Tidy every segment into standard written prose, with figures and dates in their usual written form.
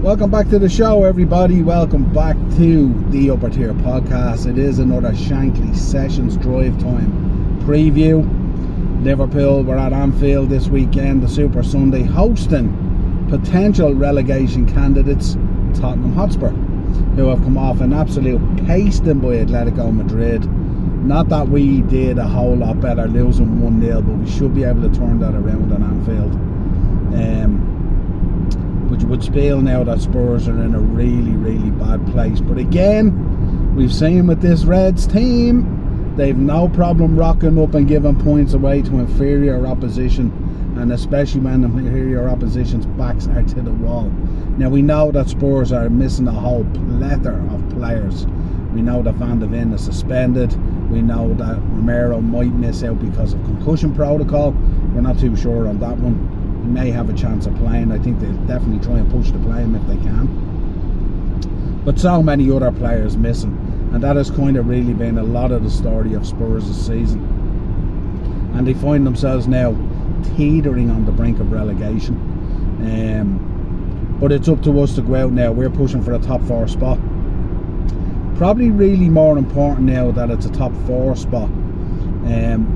Welcome back to the show, everybody. Welcome back to the Upper Tier Podcast. It is another Shankly Sessions Drive Time preview. Liverpool were at Anfield this weekend, the Super Sunday, hosting potential relegation candidates Tottenham Hotspur, who have come off an absolute pasting by Atletico Madrid. Not that we did a whole lot better losing 1-0, but we should be able to turn that around on Anfield. Which would spell now that Spurs are in a really, really bad place. But again, we've seen with this Reds team, they've no problem rocking up and giving points away to inferior opposition, and especially when inferior opposition's backs are to the wall. Now, we know that Spurs are missing a whole plethora of players. We know that Van de Ven is suspended. We know that Romero might miss out because of concussion protocol. We're not too sure on that one. He may have a chance of playing. I think they'll definitely try and push to play him if they can. But so many other players missing, and that has kind of really been a lot of the story of Spurs this season. And they find themselves now teetering on the brink of relegation. But it's up to us to go out now. We're pushing for a top 4 spot. Probably really more important now that it's a top 4 spot.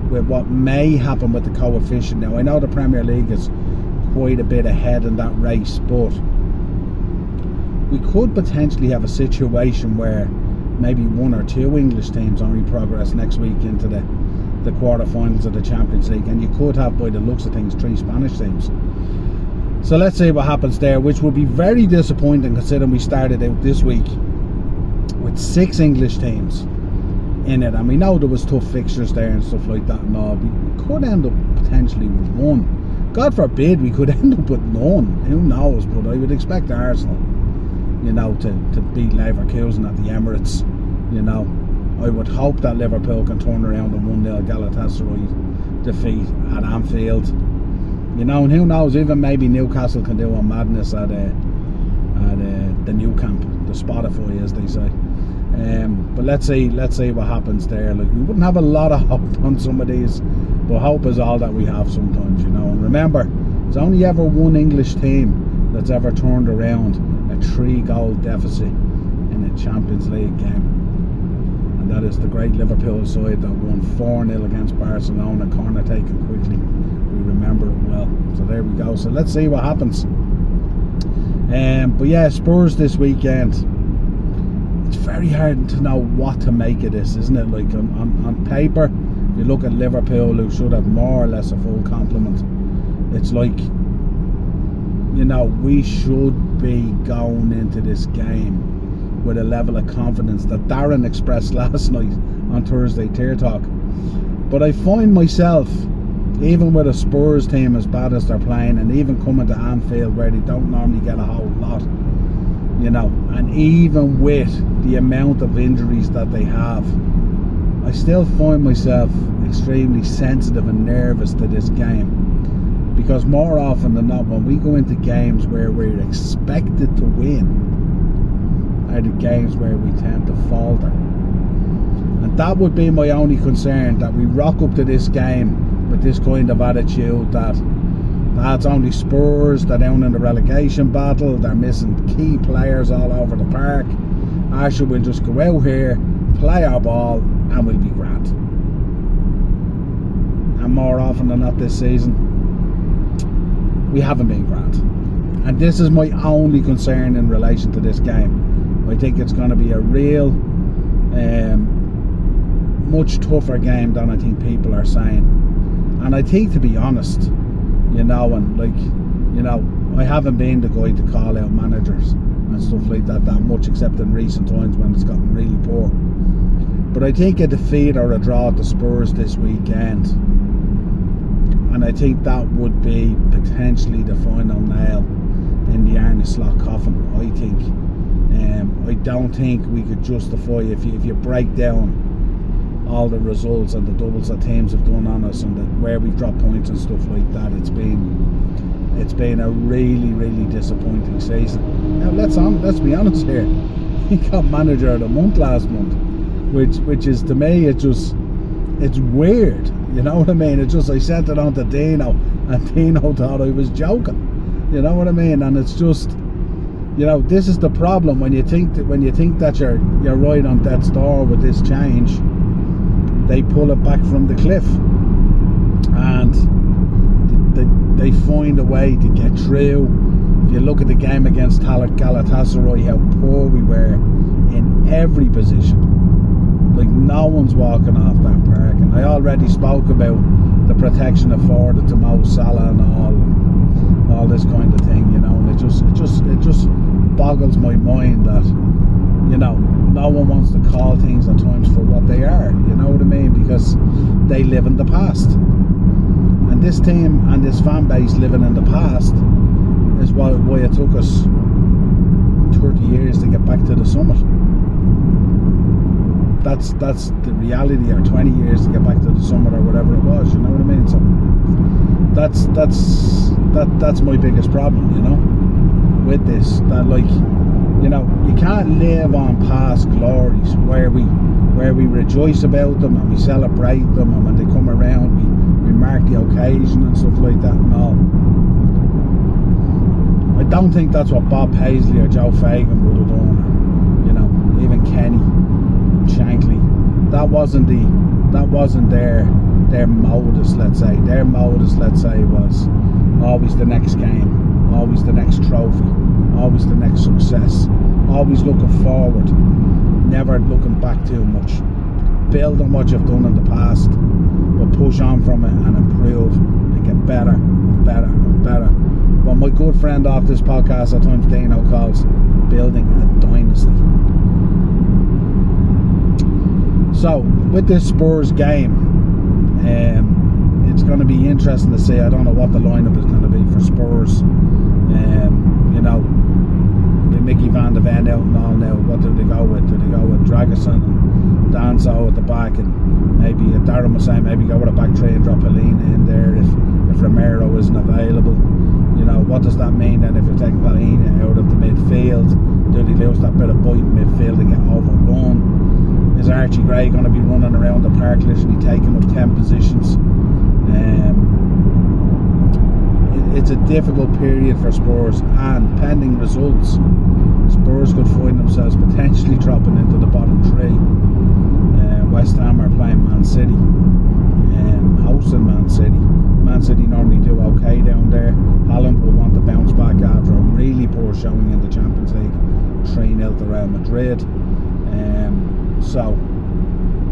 With what may happen with the coefficient. Now, I know the Premier League is quite a bit ahead in that race, but we could potentially have a situation where maybe 1 or 2 English teams only progress next week into the quarterfinals of the Champions League, and you could have, by the looks of things, 3 Spanish teams. So let's see what happens there, which would be very disappointing considering we started out this week with 6 English teams in it, and we know there was tough fixtures there and stuff like that and all. We could end up potentially with 1. God forbid we could end up with none. Who knows? But I would expect Arsenal, to beat Leverkusen at the Emirates. I would hope that Liverpool can turn around a 1-0 Galatasaray defeat at Anfield. And who knows? Even maybe Newcastle can do a madness at the New Camp, the Spotify, as they say. But let's see what happens there. Like, we wouldn't have a lot of hope on some of these, but hope is all that we have sometimes, And remember, there's only ever 1 English team that's ever turned around a 3-goal deficit in a Champions League game, and that is the great Liverpool side that won 4-0 against Barcelona, corner taken quickly. We remember it well. So there we go. So let's see what happens. But yeah, Spurs this weekend. It's very hard to know what to make of this, isn't it? Like, on paper, you look at Liverpool, who should have more or less a full complement. It's like, we should be going into this game with a level of confidence that Darren expressed last night on Thursday Tier Talk. But I find myself, even with a Spurs team as bad as they're playing, and even coming to Anfield where they don't normally get a whole lot, and even with the amount of injuries that they have, I still find myself extremely sensitive and nervous to this game, because more often than not, when we go into games where we're expected to win, are the games where we tend to falter. And that would be my only concern, that we rock up to this game with this kind of attitude that it's only Spurs, they're down in the relegation battle, they're missing key players all over the park. Actually, we'll just go out here, play our ball, and we'll be grand. And more often than not this season, we haven't been grand. And this is my only concern in relation to this game. I think it's going to be a real, much tougher game than I think people are saying. And I think, to be honest, I haven't been the guy to call out managers and stuff like that much, except in recent times when it's gotten really poor. But I think a defeat or a draw at the Spurs this weekend, and I think that would be potentially the final nail in the Arne Slot coffin, I think. I don't think we could justify, if you break down all the results and the doubles that teams have done on us, and where we've dropped points and stuff like that, it's been a really, really disappointing season. Now let's be honest here. He got manager of the month last month, which is, to me, it's weird. You know what I mean? I sent it on to Dino, and Dino thought I was joking. You know what I mean? And it's just, You know, this is the problem when you think that you're right on death's door with this change. They pull it back from the cliff, and they find a way to get through. If you look at the game against Galatasaray, how poor we were in every position. Like, no one's walking off that park. And I already spoke about the protection afforded to Mo Salah and all this kind of thing, you know. And it just boggles my mind that, you know, no one wants to call things at times for what they are, you know what I mean? Because they live in the past. And this team and this fan base living in the past is why it took us 30 years to get back to the summit. That's the reality, or 20 years to get back to the summit, or whatever it was, you know what I mean? So that's my biggest problem, you know, with this. That, like, you know, you can't live on past glories where we rejoice about them and we celebrate them, and when they come around we mark the occasion and stuff like that and all. I don't think that's what Bob Paisley or Joe Fagan would have done, or, you know, even Kenny Shankly. That wasn't their modus, let's say. Their modus, let's say, was always the next game, always the next trophy, always the next success, always looking forward, never looking back too much. Build on what you've done in the past, but push on from it and improve and get better and better and better. What my good friend off this podcast at times, Dano, calls building a dynasty. So with this Spurs game, it's going to be interesting to see. I don't know what the lineup is going to be for Spurs. You know, with Mickey van de Ven out and all now, what do they go with? Do they go with Dragusin and Danso at the back, and maybe Darren was saying maybe go with a back three and drop Helena in there if Romero isn't available? You know, what does that mean then if you're taking Helena out of the midfield? Do they lose that bit of bite in midfield and get overrun? Is Archie Gray going to be running around the park literally taking up 10 positions? It's a difficult period for Spurs, and pending results, Spurs could find themselves potentially dropping into the bottom three. West Ham are playing Man City, hosting Man City. Man City normally do okay down there. Haaland will want to bounce back after a really poor showing in the Champions League, 3-0 to Real Madrid. So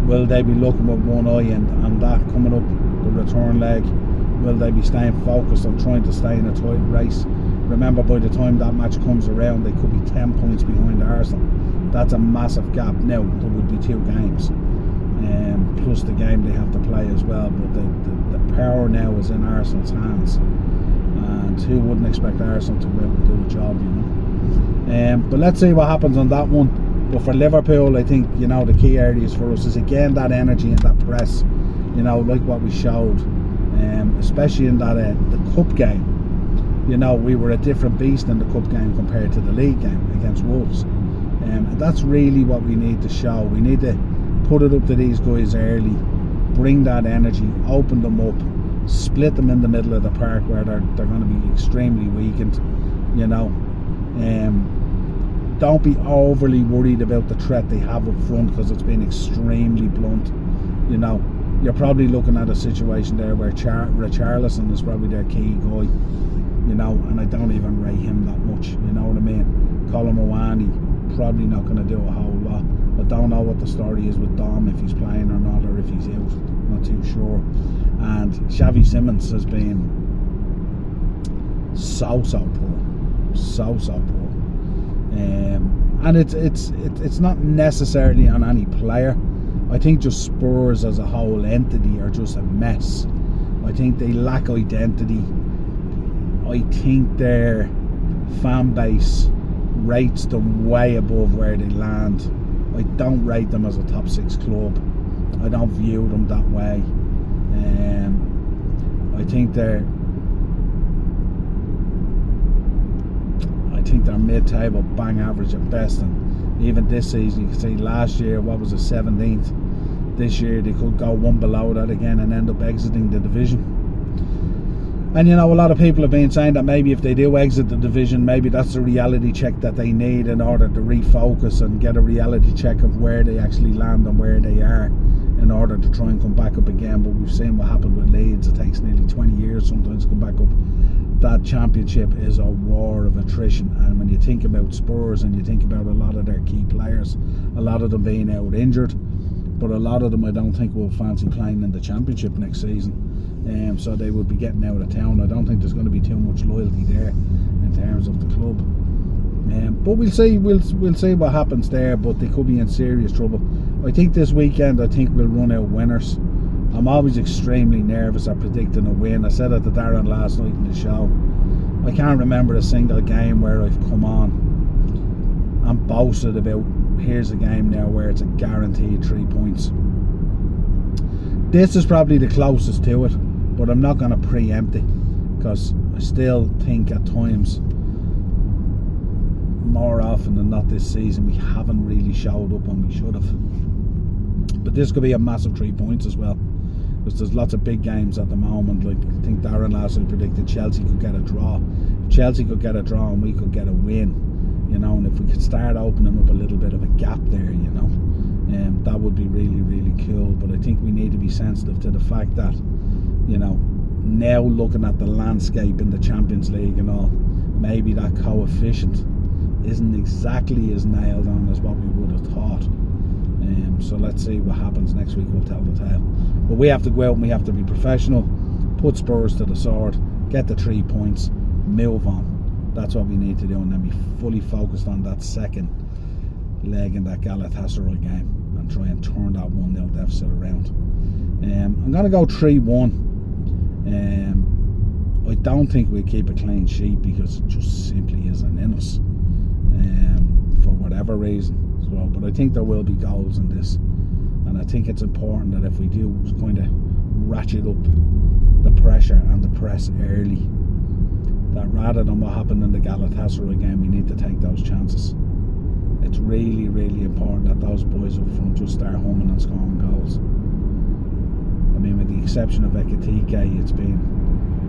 will they be looking with one eye and that coming up the return leg? Will they be staying focused on trying to stay in a tight race? Remember, by the time that match comes around, they could be 10 points behind Arsenal. That's a massive gap. Now there would be 2 games, plus the game they have to play as well. But the power now is in Arsenal's hands, and who wouldn't expect Arsenal to go and do a job, you know? But let's see what happens on that one. But for Liverpool, I think, you know, the key areas for us is again that energy and that press, you know, like what we showed, especially in that the cup game. You know, we were a different beast in the cup game compared to the league game against Wolves, and that's really what we need to show. We need to put it up to these guys early, bring that energy, open them up, split them in the middle of the park where they're going to be extremely weakened, you know. Don't be overly worried about the threat they have up front, because it's been extremely blunt. You know, you're probably looking at a situation there where Richarlison is probably their key guy, you know, and I don't even rate him that much, you know what I mean? Colin Mawani, probably not going to do a whole lot. I don't know what the story is with Dom, if he's playing or not, or if he's out, not too sure. And Xavi Simons has been so poor, so poor. And it's not necessarily on any player. I think just Spurs as a whole entity are just a mess. I think they lack identity. I think their fan base rates them way above where they land. I don't rate them as a top 6 club. I don't view them that way. I think they're mid-table, bang average at best. And even this season, you can see last year, what was it, 17th. This year they could go one below that again and end up exiting the division. And a lot of people have been saying that maybe if they do exit the division, maybe that's the reality check that they need in order to refocus and get a reality check of where they actually land and where they are in order to try and come back up again. But we've seen what happened with Leeds. It takes nearly 20 years sometimes to come back up. That championship is a war of attrition, and when you think about Spurs and you think about a lot of their key players, a lot of them being out injured, but a lot of them I don't think will fancy playing in the championship next season. So they would be getting out of town. I don't think there's going to be too much loyalty there in terms of the club. But we'll see what happens there. But they could be in serious trouble. I think this weekend, we'll run out winners. I'm always extremely nervous at predicting a win. I said it to Darren last night in the show. I can't remember a single game where I've come on and boasted about, here's a game now where it's a guaranteed 3 points. This is probably the closest to it, but I'm not going to preempt it, because I still think at times, more often than not this season, we haven't really showed up when we should have. But this could be a massive 3 points as well, because there's lots of big games at the moment. Like, I think Darren last night predicted Chelsea could get a draw. If Chelsea could get a draw and we could get a win, and if we could start opening up a little bit of a gap there, that would be really, really cool. But I think we need to be sensitive to the fact that, now looking at the landscape in the Champions League and all, maybe that coefficient isn't exactly as nailed on as what we would have thought. So let's see what happens next week. We'll tell the tale. But we have to go out and we have to be professional, put Spurs to the sword, get the 3 points, move on. That's what we need to do, and then be fully focused on that second leg in that Galatasaray game and try and turn that 1-0 deficit around. I'm going to go 3-1. I don't think we'll keep a clean sheet because it just simply isn't in us, for whatever reason as well. But I think there will be goals in this, and I think it's important that if we do kind of ratchet up the pressure and the press early, that rather than what happened in the Galatasaray game, we need to take those chances. It's really, really important that those boys up front just start humming and scoring goals. I mean, with the exception of Ekitike, it's been,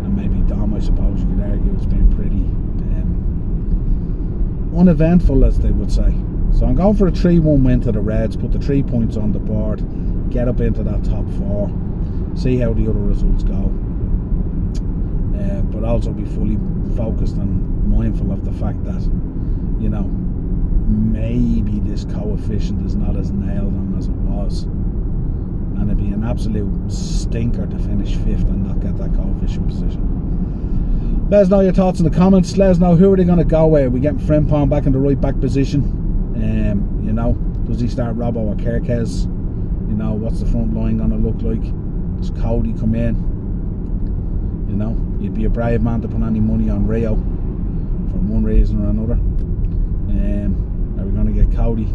and maybe Dom, I suppose you could argue, it's been pretty uneventful, as they would say. So I'm going for a 3-1 win to the Reds, put the 3 points on the board, get up into that top 4, see how the other results go. But also be fully focused and mindful of the fact that, maybe this coefficient is not as nailed on as it was, and it'd be an absolute stinker to finish 5th and not get that coefficient position. Let us know your thoughts in the comments. Let us know who are they going to go with. Are we getting Frimpong back in the right back position? Does he start Robbo or Kerkez? What's the front line going to look like? Does Cody come in? You'd be a brave man to put any money on Rio for one reason or another. Are we going to get Cody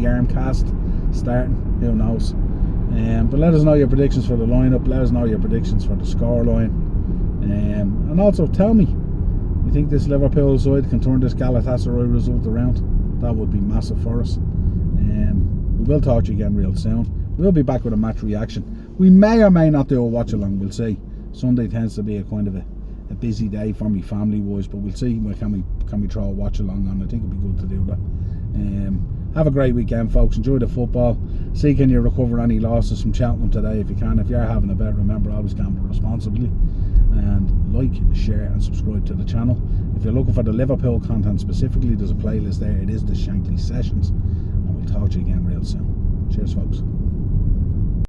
arm cast starting? Who knows? But let us know your predictions for the lineup. Let us know your predictions for the scoreline. And also tell me, you think this Liverpool side can turn this Galatasaray result around? That would be massive for us. We will talk to you again real soon. We'll be back with a match reaction. We may or may not do a watch along. We'll see. Sunday tends to be a kind of a busy day for me family wise, but we'll see. Can we throw a watch along on? I think it'd be good to do that. Have a great weekend, folks. Enjoy the football. See can you recover any losses from Cheltenham today if you can. If you're having a bet, remember, always gamble responsibly, and like, share and subscribe to the channel. If you're looking for the Liverpool content specifically, there's a playlist there. It is the Shankly Sessions, and we'll talk to you again real soon. Cheers, folks.